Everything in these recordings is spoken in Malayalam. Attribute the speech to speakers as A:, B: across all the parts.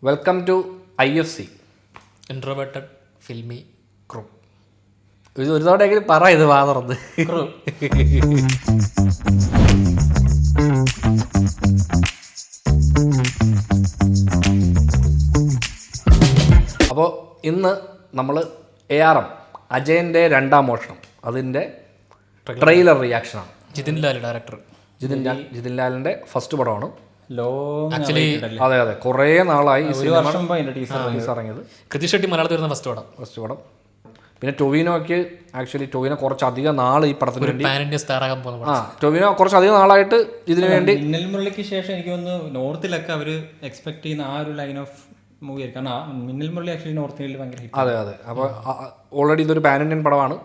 A: Welcome to IFC
B: introverted filmy crew.
A: ഇത് ഒരു തവണയെങ്കിലും പറ, ഇത് വാ തുറന്ന്. അപ്പോൾ ഇന്ന് നമ്മൾ ARM അജയൻ്റെ രണ്ടാം മോഷണം അതിൻ്റെ ട്രെയിലർ റിയാക്ഷനാണ്.
B: ജിതിൻ ലാൽ ഡയറക്ടർ.
A: ജിതിൻ ലാലിൻ്റെ ഫസ്റ്റ് പടമാണ്.
B: ആക്ച്വലി
A: അതെ കുറേ നാളായി ഇറങ്ങിയത്.
B: കൃതി ഷെട്ടി മലയാളത്തിൽ വരുന്ന ഫസ്റ്റ് പടം.
A: പിന്നെ ടൊവിനോയ്ക്ക് ടൊവിനോ കുറച്ചധികം നാൾ ഈ പടത്തിന് വേണ്ടി
B: പാൻ ഇന്ത്യ സ്റ്റാർ ആകാൻ പോകുന്നു.
A: ടൊവിനോ കുറച്ചധികം നാളായിട്ട് ഇതിനു വേണ്ടി.
C: മിന്നൽ മുരളിക്ക് ശേഷം എനിക്ക് തോന്നുന്നു നോർത്തിലൊക്കെ അവർ എക്സ്പെക്ട് ചെയ്യുന്ന ആ ഒരു ലൈൻ ഓഫ് മൂവി ആയിരിക്കും. കാരണം മിന്നൽ മുരളി ആക്ച്വലി നോർത്ത് ഇന്ത്യയിൽ ഭയങ്കര ഹിറ്റ്.
A: അതെ അപ്പോൾ ഓൾറെഡി ഇതൊരു പാൻ ഇന്ത്യൻ പടമാണ്.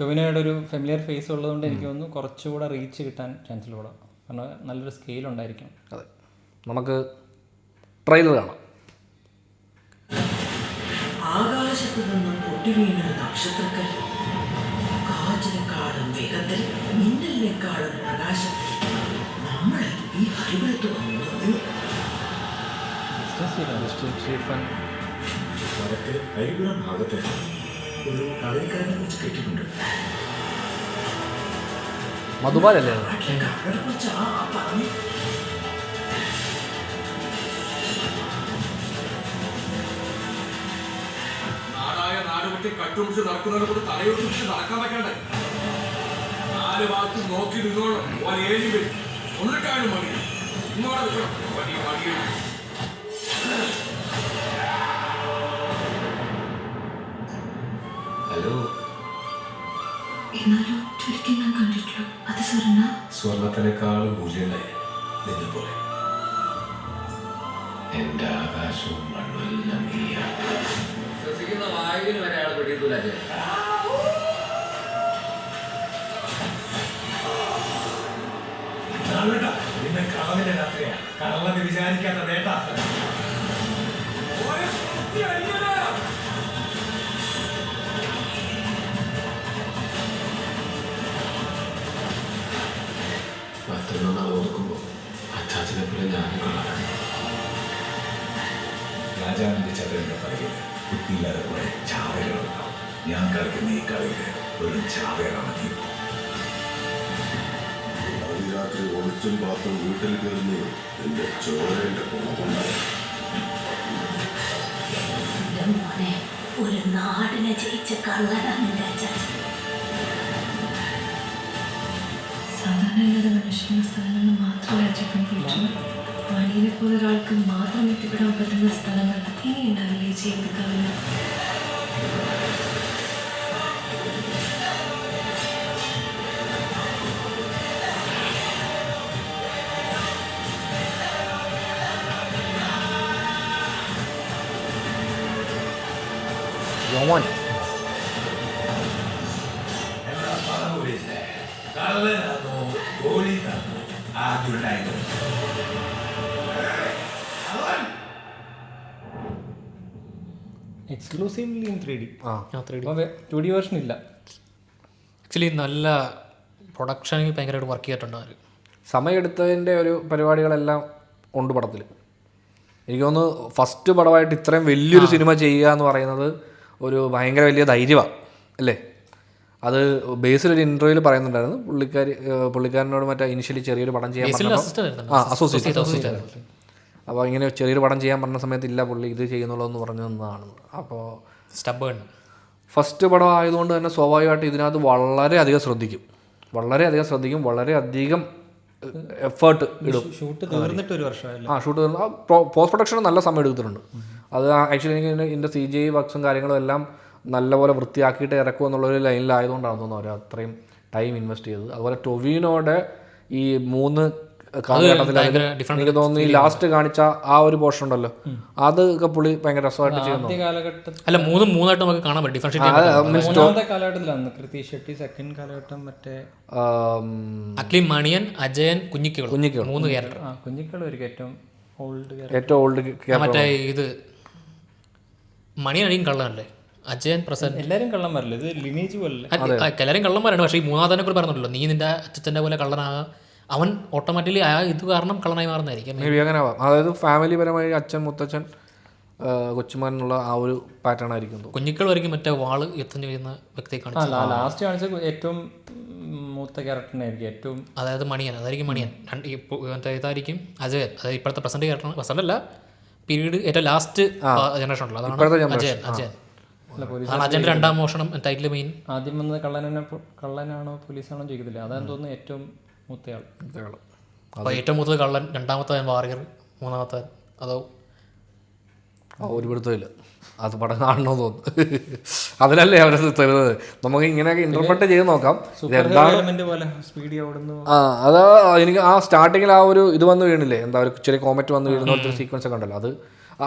C: ടൊവിനോയുടെ ഒരു ഫെമിലിയർ ഫേസ് ഉള്ളതുകൊണ്ട് എനിക്ക് തോന്നുന്നു കുറച്ചുകൂടെ റീച്ച് കിട്ടാൻ ചാൻസ് ഉള്ള പടം. കാരണം നല്ലൊരു സ്കെയിൽ ഉണ്ടായിരിക്കും.
A: അതെ, നമുക്ക് ട്രെയിലർ കാണാം.
D: ആകാശത്ത് നിന്നും പൊട്ടിവീണ നക്ഷത്രങ്ങൾ കാറ്റിനെക്കാളും വേഗത്തിൽ മിന്നലിനേക്കാളും പ്രകാശത്തിൽ നമ്മളെ ഈ ഹരിപുരത്ത് വന്നു. ഹരിപുരം ഭാഗത്ത് ഒരു കളിക്കാരനെ കുറിച്ച് കേട്ടിട്ടുണ്ട്.
A: മധുബാലല്ലേ?
E: നാടായ നാടുപറ്റി കട്ടുപിടിച്ച് നടക്കുന്നതിനെ കൊണ്ട് തലയൊട്ടിച്ച് നടക്കാൻ വെക്കണ്ടേ? നാല് ഭാഗത്ത് നോക്കി നിന്നോളും ഏഴി വരും. ഒന്നിട്ടാലും മതി ഇങ്ങോടെ വലിയ മടിയും. ഹലോ,
D: എന്നാലും ചുരുക്കി ഞാൻ കണ്ടിട്ടുള്ളൂ. അത്
E: സ്വർണത്തിനേക്കാളും മൂല്യണ്ടായി നിന്നെ പോലെ. എന്റെ ആകാശവും മണ്ണുമെല്ലാം ശ്വസിക്കുന്ന വായുവിന് വരെ ആൾ പിടിയിട്ടില്ല. നിന്നെ കളവിന്റെ രാത്രിയാ. കള്ളന് വിചാരിക്കാത്ത വേണ്ട. പത്തൊന്നാൾ ഓർക്കുമ്പോൾ അച്ചാച്ചനെ പോലെ ഞാനും കൊള്ളാണ്. രാജാവിന്റെ ചതുരന്റെ പറയുന്നത് കുട്ടിയില്ലാതെ പോലെ ചാവേരുണ്ടാവും. ഞാൻ കളിക്കുന്ന ഈ കളിയില് ഒരു ചാവേറാണ് നീ.
F: രാത്രി ഒളിച്ചും പാത്തും വീട്ടിൽ കയറുന്നു. എന്റെ ചോരന്റെ കുണമുണ്ടായി.
D: മോനെ, ഒരു നാടിനെ ജയിച്ച കള്ളനാണ് എന്റെ അച്ചാച്ചൻ. സാധാരണ മനുഷ്യന്റെ സ്ഥലങ്ങളിൽ മാത്രമേ അച്ചപ്പൻ പോയിട്ടുള്ളൂ. മണിയെ പോലെ ഒരാൾക്ക് മാത്രം എത്തിപ്പെടാൻ പറ്റുന്ന സ്ഥലങ്ങൾ ഇനി ഉണ്ടാവില്ലേ ഈ ജീവിതക്കാവില്ല.
A: യോമോൻ
E: കള്ളനാണോ ഗോളിക്കാണോ ആദ്യമുണ്ടായത്?
C: Exclusively in 3D. 2D version ഇല്ല.
B: ആക്ച്വലി നല്ല പ്രൊഡക്ഷനിൽ ഭയങ്കരമായിട്ട് വർക്ക് ചെയ്തിട്ടുണ്ട് അവർ.
A: സമയമെടുത്തതിൻ്റെ ഒരു പരിപാടികളെല്ലാം ഉണ്ട് പടത്തിൽ. എനിക്ക് തോന്നുന്നു ഫസ്റ്റ് പടമായിട്ട് ഇത്രയും വലിയൊരു സിനിമ ചെയ്യുക എന്ന് പറയുന്നത് ഒരു ഭയങ്കര വലിയ ധൈര്യമാണ് അല്ലേ? അത് ബേസിലൊരു ഇൻ്റർവ്യൂവിൽ പറയുന്നുണ്ടായിരുന്നു. പുള്ളിക്കാരനോട് മറ്റേ ഇനിഷ്യലി ചെറിയൊരു പടം ചെയ്യാൻ അസോസിയേറ്റ്. അപ്പോൾ ഇങ്ങനെ ചെറിയൊരു പടം ചെയ്യാൻ പറഞ്ഞ സമയത്ത് ഇല്ല പുള്ളി ഇത് ചെയ്യുന്നുള്ളൂ എന്ന് പറഞ്ഞു തന്നതാണ്. അപ്പോൾ
B: സ്റ്റബേൺ
A: ഫസ്റ്റ് പടം ആയതുകൊണ്ട് തന്നെ സ്വാഭാവികമായിട്ട് ഇതിനകത്ത് വളരെയധികം ശ്രദ്ധിക്കും. വളരെയധികം എഫേർട്ട് ഇടും.
C: ഷൂട്ട് തീർന്നിട്ട് ഒരു വർഷമായില്ല.
A: ഷൂട്ട് തീർന്ന് പോസ്റ്റ് പ്രൊഡക്ഷൻ നല്ല സമയം എടുത്തിട്ടുണ്ട്. അത് ആക്ച്വലി എനിക്ക് ഇതിൻ്റെ CGI വർക്ക്സും കാര്യങ്ങളും എല്ലാം നല്ലപോലെ വൃത്തിയാക്കിയിട്ട് ഇറക്കും എന്നുള്ളൊരു ലൈനിലായതുകൊണ്ടാണ് തോന്നുന്നു അവർ അത്രയും ടൈം ഇൻവെസ്റ്റ് ചെയ്തത്. അതുപോലെ ടൊവിനോയുടെ ഈ 3 കാലഘട്ടത്തിൽ എനിക്ക് തോന്നുന്നു ഈ ലാസ്റ്റ് കാണിച്ച ആ ഒരു പോർഷൻ ഉണ്ടല്ലോ, അതൊക്കെ പുള്ളി ഭയങ്കര രസമായിട്ട് ചെയ്യുന്നു.
B: അല്ല, മൂന്നായിട്ട് നമുക്ക് കാണാൻ പറ്റും.
C: മൂന്നാമത്തെ കാലഘട്ടത്തിലാണ് കൃതി ഷെട്ടി. സെക്കൻഡ് കാലഘട്ടം മറ്റേ
B: അക്ലി, മണിയൻ, അജയൻ, കുഞ്ഞിക്കുകൾ 3 ക്യാരക്ടർ.
C: കുഞ്ഞിക്കുളായിരിക്കും
A: ഏറ്റവും ഓൾഡ്.
B: മറ്റേ ഇത് മണിയാണെങ്കിൽ കള്ളനല്ലേ? അജയൻ, പ്രസന്റ്
C: എല്ലാവരും കള്ളന്മാരല്ലേ? ഇത് ലിനേജ് പോലെ
B: എല്ലാവരും കള്ളന്മാരാണ്. പക്ഷേ ഈ മൂന്നാമതിനെ കുറിച്ച് പറഞ്ഞല്ലോ, നീ നിന്റെ അച്ഛൻ്റെ പോലെ കള്ളനാകാം, അവൻ ഓട്ടോമാറ്റിക്കലി ആ ഇത് കാരണം കള്ളനായി മാറുന്നതായിരിക്കും.
A: മേ ബി അങ്ങനെ ആവാം. അതായത് ഫാമിലി പരമായി അച്ഛൻ, മുത്തച്ഛൻ, കൊച്ചുമാൻ എന്നുള്ള ആ ഒരു പാറ്റേൺ ആയിരിക്കും.
B: കുഞ്ഞിക്കൾ വരെയും മറ്റേ വാള് യുദ്ധം ചെയ്യുന്ന വ്യക്തിയെ കാണിച്ചു.
C: ലാസ്റ്റ് കാണിച്ച ഏറ്റവും മൂത്ത ക്യാരക്ടറിനായിരിക്കും ഏറ്റവും,
B: അതായത് മണിയൻ, അതായിരിക്കും മണിയൻ. മറ്റേ ഇതായിരിക്കും അജയൻ, അതായത് ഇപ്പോഴത്തെ പ്രസന്റ് ക്യാരക്ടർ, പ്രസന്റ് അല്ല പീരീഡ് ഏറ്റവും ലാസ്റ്റ് ജനറേഷൻ ഉണ്ടല്ലോ, അതാണ് അജയൻ. അതാണ് അജയന്റെ രണ്ടാം മോഷണം ടൈറ്റിൽ മെയിൻ.
C: ആദ്യം വന്നത് കള്ളനാണോ പോലീസാണോ ചോദിക്കത്തില്ല, അതാന്ന് തോന്നുന്നു ഏറ്റവും മൂത്തയാൾ.
B: അപ്പോൾ ഏറ്റവും മൂത്തത് കള്ളൻ, രണ്ടാമത്തെ വാറിയർ, മൂന്നാമത്തെ അതോ
A: ഒരു പിടുത്തമില്ല. അത് പടം കാണണമെന്ന് തോന്നുന്നു. അതിലല്ലേ അവരത് തരുന്നത്. നമുക്ക് ഇങ്ങനെയൊക്കെ ഇന്റർപ്രറ്റ് ചെയ്ത് നോക്കാം. അത് എനിക്ക് ആ സ്റ്റാർട്ടിങ്ങിൽ ആ ഒരു ഇത് വന്ന് വീണില്ലേ, എന്താ ഒരു ചെറിയ കോമറ്റ് വന്ന് വീഴുന്ന പോലത്തെ സീക്വൻസ് ഒക്കെ ഉണ്ടല്ലോ, അത്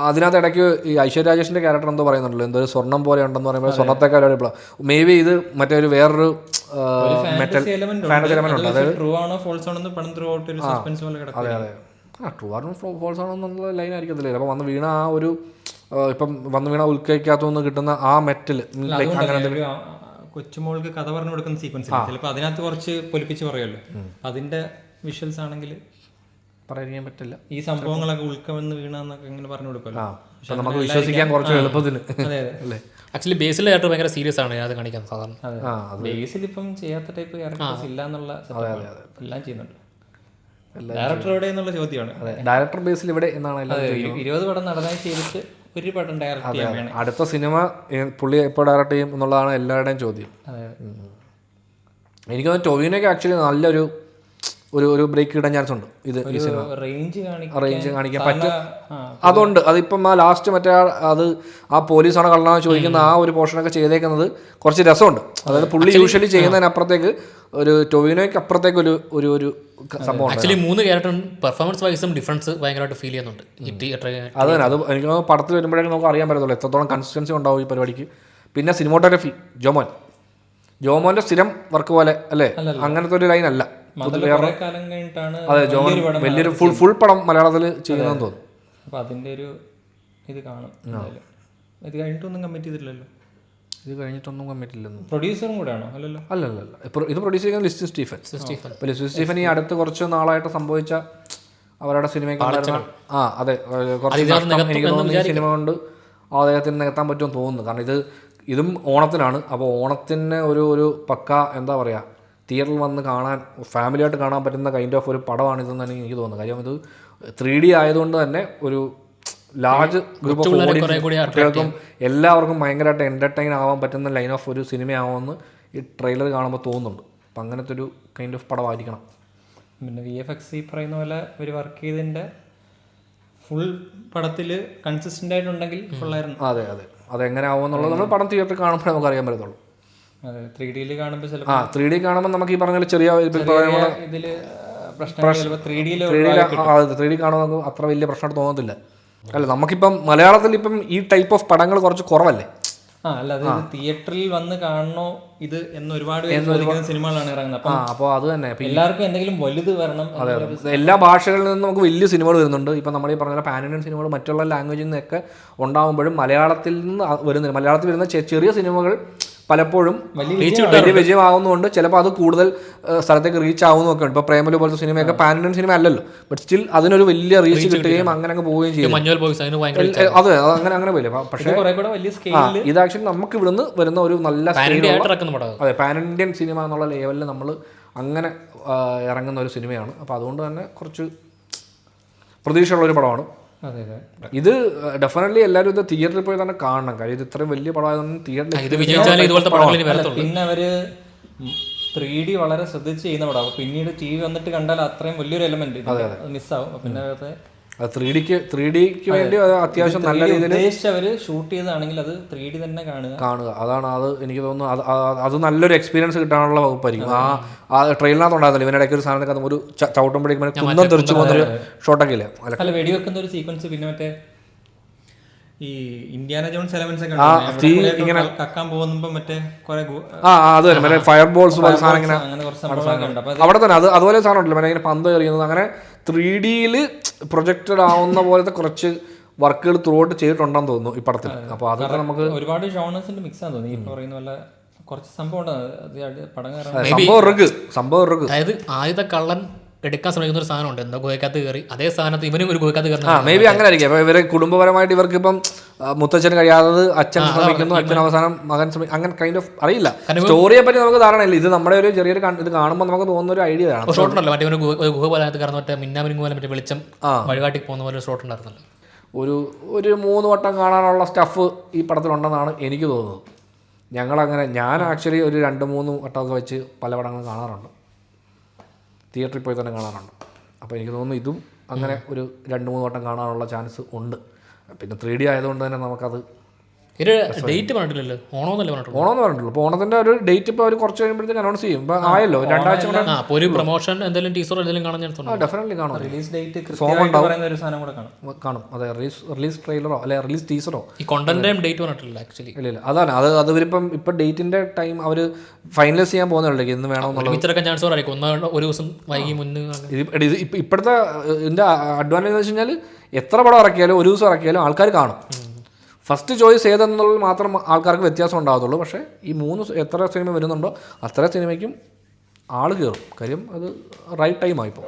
A: അതിനകത്ത് ഇടയ്ക്ക് ഈ ഐശ്വര്യ രാജേഷിന്റെ ക്യാരക്ടർ എന്തോ പറയുന്നുണ്ടല്ലോ, എന്തോ ഒരു സ്വർണ്ണം പോലെ ഉണ്ടെന്ന് പറയുമ്പോൾ സ്വർണ്ണത്തെക്കാൾ മേ ബി ഇത് മറ്റേ ഒരു വേറൊരു മെറ്റൽ ഫാന്റസി എലമെന്റ് ഉണ്ട്. അതായത് അതെ അതെ ട്രൂ ആണോ ഫോൾസ് ആണോ എന്നുള്ള ലൈൻ ആയിരിക്കത്തില്ലേ. അപ്പോൾ വന്ന് വീണ ആ ഒരു ഇപ്പം വന്ന് വീണ ഉൾക്കൈക്കകത്തുനിന്ന് കിട്ടുന്ന ആ മെറ്റൽ അങ്ങനെ
C: കൊച്ചുമോൾക്ക് കഥ പറഞ്ഞു കൊടുക്കുന്ന സീക്വൻസ് ചിലപ്പോൾ അതിനകത്ത് കുറച്ച് പൊലിപ്പിച്ച് പറയുമല്ലോ, അതിന്റെ വിഷ്വൽസ് ആണെങ്കിൽ
A: പറയാൻ പറ്റില്ല.
C: ഈ സംഭവങ്ങളൊക്കെ ഉൾക്കവന്ന് വീണെന്നൊക്കെ ഇങ്ങനെ പറഞ്ഞു കൊടുക്കുമല്ലോ,
A: പക്ഷെ നമുക്ക് വിശ്വസിക്കാൻ കുറച്ച് എളുപ്പത്തിന്.
C: അല്ലേ
B: ആക്ച്വലി ബേസിലെ ക്യാരക്ടർ ഭയങ്കര സീരിയസ് ആണ് അത് കാണിക്കാൻ സാധാരണ.
C: ബേസിൽ ഇപ്പം ചെയ്യാത്ത ടൈപ്പ് ക്യാരക്ടേഴ്സ് ഇല്ല എന്നുള്ള എല്ലാം ചെയ്യുന്നുണ്ട്. ഡയറക്ടർ എവിടെ എന്നുള്ള ചോദ്യമാണ്.
A: ഡയറക്ടർ ബേസിൽ ഇവിടെ എന്നാണ്
C: 20 പടം നടനായി ചെയ്തിട്ട് ഒരു പടം ഡയറക്ട് ചെയ്യാൻ വേണം.
A: അടുത്ത സിനിമ പുള്ളി എപ്പോൾ ഡയറക്ട് ചെയ്യും എന്നുള്ളതാണ് എല്ലാവരുടെയും ചോദ്യം. എനിക്ക് തോന്നുന്നു ടൊവിനോയ്ക്ക് ആക്ച്വലി നല്ലൊരു ഒരു ബ്രേക്ക് കിട്ടാൻ ചാൻസ് ഉണ്ട്. ഇത് ഈ സിനിമ റേഞ്ച് കാണിക്കാൻ പറ്റും. അതുണ്ട്. അതിപ്പം ആ ലാസ്റ്റ് മറ്റേ അത് ആ പോലീസാണോ കള്ളനാണോ ചോദിക്കുന്ന ആ ഒരു പോർഷനൊക്കെ ചെയ്തേക്കുന്നത് കുറച്ച് രസമുണ്ട്. അതായത് പുള്ളി യൂഷ്വലി ചെയ്യുന്നതിനപ്പുറത്തേക്ക് ഒരു ടൊവിനോയ്ക്ക് അപ്പുറത്തേക്ക് ഒരു ഒരു സംഭവം.
B: ആക്ച്വലി 3 ക്യാരക്ടറും പെർഫോമൻസ് വൈസും ഡിഫറൻസ് ഭയങ്കരമായിട്ട് ഫീൽ ചെയ്യുന്നുണ്ട്.
A: അത് തന്നെ. അത് എനിക്ക് പടത്തിൽ വരുമ്പോഴേക്കും നമുക്ക് അറിയാൻ പറ്റത്തുള്ളൂ എത്രത്തോളം കൺസിസ്റ്റൻസി ഉണ്ടാവും ഈ പരിപാടിക്ക്. പിന്നെ സിനിമോട്ടോഗ്രഫി ജോമോന്റെ സ്ഥിരം വർക്ക് പോലെ അല്ലേ, അങ്ങനത്തെ ഒരു ലൈൻ അല്ല. അതെ, ജോമോൻ വലിയൊരു ഫുൾ പടം മലയാളത്തിൽ ചെയ്യുന്നതെന്ന് തോന്നുന്നു.
C: അപ്പൊ അതിന്റെ ഒരു ഇത് കാണും. ഇത് കഴിഞ്ഞിട്ടൊന്നും കമ്മിറ്റ് ചെയ്തിട്ടില്ലല്ലോ.
A: ഇത് കഴിഞ്ഞിട്ടൊന്നും കമ്മിറ്റ് ഇല്ലെന്ന്.
C: പ്രൊഡ്യൂസറും കൂടെ ആണോ? അല്ലല്ലോ.
A: അല്ലല്ല. ഇത് പ്രൊഡ്യൂസ് ചെയ്യുന്നത് ലിസ്റ്റ് സ്റ്റീഫൻ. ലിസ്റ്റ് സ്റ്റീഫൻ ഈ അടുത്ത് കുറച്ച് നാളായിട്ട് സംഭവിച്ച അവരുടെ സിനിമയ്ക്ക് അതെ കുറച്ച് എനിക്ക് തോന്നുന്നു ഈ സിനിമ കൊണ്ട് അദ്ദേഹത്തിന് നികത്താൻ പറ്റുമെന്ന് തോന്നുന്നു. കാരണം ഇതും ഓണത്തിനാണ്. അപ്പോൾ ഓണത്തിന് ഒരു പക്ക എന്താ പറയുക തിയേറ്ററിൽ വന്ന് കാണാൻ ഫാമിലിയായിട്ട് കാണാൻ പറ്റുന്ന കൈൻഡ് ഓഫ് ഒരു പടമാണിതെന്നാണ് എനിക്ക് തോന്നുന്നത്. കാര്യം ഇത് 3D ആയതുകൊണ്ട് തന്നെ ഒരു ലാർജ് ഗ്രൂപ്പ് ഓഫ് കുട്ടികൾക്കും എല്ലാവർക്കും ഭയങ്കരമായിട്ട് എൻ്റർടൈൻ ആവാൻ പറ്റുന്ന ലൈൻ ഓഫ് ഒരു സിനിമയാവുമെന്ന് ഈ ട്രെയിലർ കാണുമ്പോൾ തോന്നുന്നുണ്ട്. അപ്പം അങ്ങനത്തെ ഒരു കൈൻഡ് ഓഫ് പടമായിരിക്കണം.
C: പിന്നെ VFX ഈ പറയുന്ന പോലെ ഒരു വർക്ക് ചെയ്തതിൻ്റെ ഫുൾ പടത്തിൽ കൺസിസ്റ്റൻ്റ് ആയിട്ടുണ്ടെങ്കിൽ ഫുള്ളായിരുന്നു.
A: അതെ അതെങ്ങനെ ആവുമെന്നുള്ളത് നമ്മൾ പടം തിയേറ്ററിൽ കാണുമ്പോഴേ നമുക്ക് അറിയാൻ പറ്റത്തുള്ളൂ.
C: 3D കാണുമ്പോൾ
A: 3D കാണുമ്പോൾ നമുക്ക് ഈ പറഞ്ഞ ചെറിയ
C: ഇതിൽ
A: 3D കാണുമ്പോൾ നമുക്ക് അത്ര വലിയ പ്രശ്നമായിട്ട് തോന്നത്തില്ല. അല്ല നമുക്കിപ്പം മലയാളത്തിൽ ഇപ്പം ഈ ടൈപ്പ് ഓഫ് പടങ്ങൾ കുറച്ച് കുറവല്ലേ.
C: അല്ല അത് തിയേറ്ററിൽ വന്ന് കാണണോ ഇത് എന്ന് ഒരുപാട് സിനിമകളാണ് ഇറങ്ങുന്നത്.
A: അപ്പോൾ അത് തന്നെ
C: എല്ലാവർക്കും എന്തെങ്കിലും വലുത് വരണം.
A: അതെ എല്ലാ ഭാഷകളിൽ നിന്നും നമുക്ക് വലിയ സിനിമകൾ വരുന്നുണ്ട്. ഇപ്പം നമ്മൾ ഈ പറഞ്ഞ പാൻ ഇന്ത്യൻ സിനിമകൾ മറ്റുള്ള ലാംഗ്വേജിൽ നിന്നൊക്കെ ഉണ്ടാകുമ്പോഴും മലയാളത്തിൽ വരുന്ന ചെറിയ സിനിമകൾ പലപ്പോഴും വലിയ വിജയമാകുന്നതുകൊണ്ട് ചിലപ്പോൾ അത് കൂടുതൽ സ്ഥലത്തേക്ക് റീച്ച് ആവുന്നതൊക്കെ ഉണ്ട്. ഇപ്പോൾ പ്രേമലു പോലത്തെ സിനിമയൊക്കെ പാൻ ഇന്ത്യൻ സിനിമ അല്ലല്ലോ, ബട്ട് സ്റ്റിൽ അതിനൊരു വലിയ റീച്ച് കിട്ടുകയും അങ്ങനെ പോവുകയും ചെയ്യും. അതെ അങ്ങനെ പോയില്ലേ. പക്ഷേ ഇത് ആക്ച്വലി നമുക്ക് ഇവിടുന്ന് വരുന്ന ഒരു നല്ല അതെ പാൻ ഇന്ത്യൻ സിനിമ എന്നുള്ള ലെവലിൽ നമ്മൾ അങ്ങനെ ഇറങ്ങുന്ന ഒരു സിനിമയാണ്. അപ്പോൾ അതുകൊണ്ട് തന്നെ കുറച്ച് പ്രതീക്ഷയുള്ളൊരു പടമാണ് ഇത്. ഡെഫിനറ്റ്ലി എല്ലാവരും ഇത് തിയേറ്ററിൽ പോയി തന്നെ കാണണം. കാര്യം ഇത് ഇത്രയും വലിയ പടമായതൊന്നും തിയേറ്ററിൽ
C: പിന്നെ അവര് 3D വളരെ ശ്രദ്ധിച്ച് ചെയ്യുന്ന പടം. പിന്നീട് TV വന്നിട്ട് കണ്ടാൽ അത്രയും വലിയൊരു എലമെന്റ് മിസ്സാവും. പിന്നെ
A: 3Dക്ക് വേണ്ടി അത്യാവശ്യം നല്ല രീതിയിൽ
C: അവര് ഷൂട്ട് ചെയ്തതാണെങ്കിൽ അത് 3D തന്നെ കാണുക.
A: അതാണ് അത് എനിക്ക് തോന്നുന്നു അത് നല്ലൊരു എക്സ്പീരിയൻസ് കിട്ടാനുള്ള വകുപ്പായിരിക്കും. ആ ട്രെയിലിനകത്തുണ്ടായിരുന്നില്ല ഇവനിടയ്ക്ക് ഒരു സാധനമൊക്കെ ഒരു ചവിട്ടുമ്പോഴേക്കും കുന്നം തെറിച്ചു പോകുന്നൊരു ഷോട്ടൊക്കെ ഇല്ലേ,
C: അല്ല വെടിവെക്കുന്ന ഒരു സീക്വൻസ്. പിന്നെ മറ്റേ ഈ ഇന്ത്യാന ജോൺസ് എലമെന്റ്സ് ഒക്കെ ഇങ്ങനെ കക്കാൻ പോകുമ്പോ മറ്റേ
A: അത് തന്നെ മറ്റേ ഫയർ ബോൾസ് പോലെ സാധനം ഇങ്ങനെ അവിടെ തന്നെ അതുപോലെ സാധനം ഉണ്ടല്ലോ മറ്റേ ഇങ്ങനെ പന്ത് എറിയുന്നത്. അങ്ങനെ 3Dയിൽ പ്രൊജക്റ്റഡ് ആവുന്ന പോലത്തെ കുറച്ച് വർക്കുകൾ ത്രൂ ഔട്ട് ചെയ്തിട്ടുണ്ടെന്ന് തോന്നുന്നു ഈ പടത്തിൽ. അപ്പോൾ അതൊക്കെ നമുക്ക്
C: ഒരുപാട് ജോണേഴ്സിന്റെ മിക്സ് ആണെന്ന് തോന്നി. ഈ പറയുന്ന പോലെ കുറച്ച് സംഭവം
B: അതായത് ആദ്യത്തെ കള്ളൻ എടുക്കാൻ ശ്രമിക്കുന്ന ഒരു സാധനമുണ്ട്, എന്താ ഗുഹയ്ക്കകത്ത് കയറി അതേ സ്ഥാനത്ത് ഇവനും ഒരു ഗുഹയ്ക്കകത്ത് കയറുന്ന
A: മേ ബി അങ്ങനെ ആയിരിക്കും. അപ്പോൾ ഇവരെ കുടുംബപരമായിട്ട് ഇവർക്ക് ഇപ്പം മുത്തച്ഛന് കഴിയാത്തത് അച്ഛൻ ശ്രമിക്കുന്നു, അച്ഛൻ അവസാനം മകൻ അങ്ങനെ കൈൻഡ് ഓഫ് അറിയില്ല. സ്റ്റോറിയെ പറ്റി നമുക്ക് ധാരണയില്ല. ഇത് നമ്മുടെ ഒരു ചെറിയൊരു ഇത് കാണുമ്പോൾ നമുക്ക് തോന്നുന്ന ഒരു ഐഡിയ ആണ്.
B: ഷോട്ടുണ്ടല്ലോ മറ്റേ ഒരു ഗുഹ പോലെ കയറുന്ന മറ്റേ മിന്നാമിനും പോലെ മറ്റേ വെളിച്ചം വഴികാട്ടി പോകുന്ന പോലെ ഷോട്ട് ഉണ്ടായിരുന്നല്ലോ. ഒരു
A: 3 വട്ടം കാണാനുള്ള സ്റ്റഫ് ഈ പടത്തിലുണ്ടെന്നാണ് എനിക്ക് തോന്നുന്നത്. ഞാൻ ആക്ച്വലി ഒരു 2-3 വട്ടമൊക്കെ വെച്ച് പല പടങ്ങളും കാണാറുണ്ട്, തിയേറ്ററിൽ പോയി തന്നെ കാണാറുണ്ട്. അപ്പോൾ എനിക്ക് തോന്നുന്നു ഇതും അങ്ങനെ ഒരു 2-3 വട്ടം കാണാനുള്ള ചാൻസ് ഉണ്ട്. പിന്നെ 3D ആയതുകൊണ്ട് തന്നെ നമുക്കത്
B: ഒരു ഡേറ്റ് പറഞ്ഞിട്ടില്ലല്ലോ, ഓണമെന്നല്ലേ പറഞ്ഞിട്ടുള്ളൂ.
A: ഓണമെന്ന് പറഞ്ഞിട്ടുള്ളൂ. അപ്പോൾ ഓണത്തിൻ്റെ ഒരു ഡേറ്റ് ഇപ്പോൾ അവർ കുറച്ച് കഴിയുമ്പോഴത്തേക്ക് അനൗൺസ് ചെയ്യും. ഇപ്പോൾ ആയല്ലോ 2 ആഴ്ച കൊണ്ട്.
B: അപ്പോൾ ഒരു പ്രൊമോഷൻ എന്തെങ്കിലും ടീസറോ എന്തെങ്കിലും കാണാൻ ചാൻസ് ഉണ്ട്.
A: ഡെഫിനറ്റ്ലി കാണും.
C: റിലീസ് ഡേറ്റ് കൃത്യമായിട്ട് പറയുന്ന ഒരു സാധനം കൂടെ
A: കാണും. അതെ, റിലീസ് ട്രെയിലറോ അല്ലെ റിലീസ് ടീസറോ
B: ഈ കോണ്ടന്റിന്റെയും ഡേറ്റ് പറഞ്ഞിട്ടില്ല ആക്ച്വലി.
A: ഇല്ല അതാണ് അത് ഇവരിപ്പം ഡേറ്റിൻ്റെ ടൈം അവർ ഫൈനലൈസ് ചെയ്യാൻ പോകുന്നുള്ളൂ ഇന്ന് വേണമെന്നുള്ളത്.
B: മിച്ചറൊക്കെ ചാൻസ് പറയാം, ഒരു ദിവസം വൈകി മുന്നേ.
A: ഇപ്പോഴത്തെ ഇതിൻ്റെ അഡ്വാൻറ്റേജ് എന്ന് വെച്ച് കഴിഞ്ഞാൽ എത്ര പടം ഇറക്കിയാലും ഒരു ദിവസം ഇറക്കിയാലും ആൾക്കാർ കാണും. ഫസ്റ്റ് ചോയ്സ് ഏതെന്നുള്ളത് മാത്രം ആൾക്കാർക്ക് വ്യത്യാസം ഉണ്ടാകത്തുള്ളൂ. പക്ഷേ ഈ 3 എത്ര സിനിമ വരുന്നുണ്ടോ അത്ര സിനിമയ്ക്കും ആൾ കയറും. കാര്യം അത് റൈറ്റ് ടൈമായിപ്പോൾ.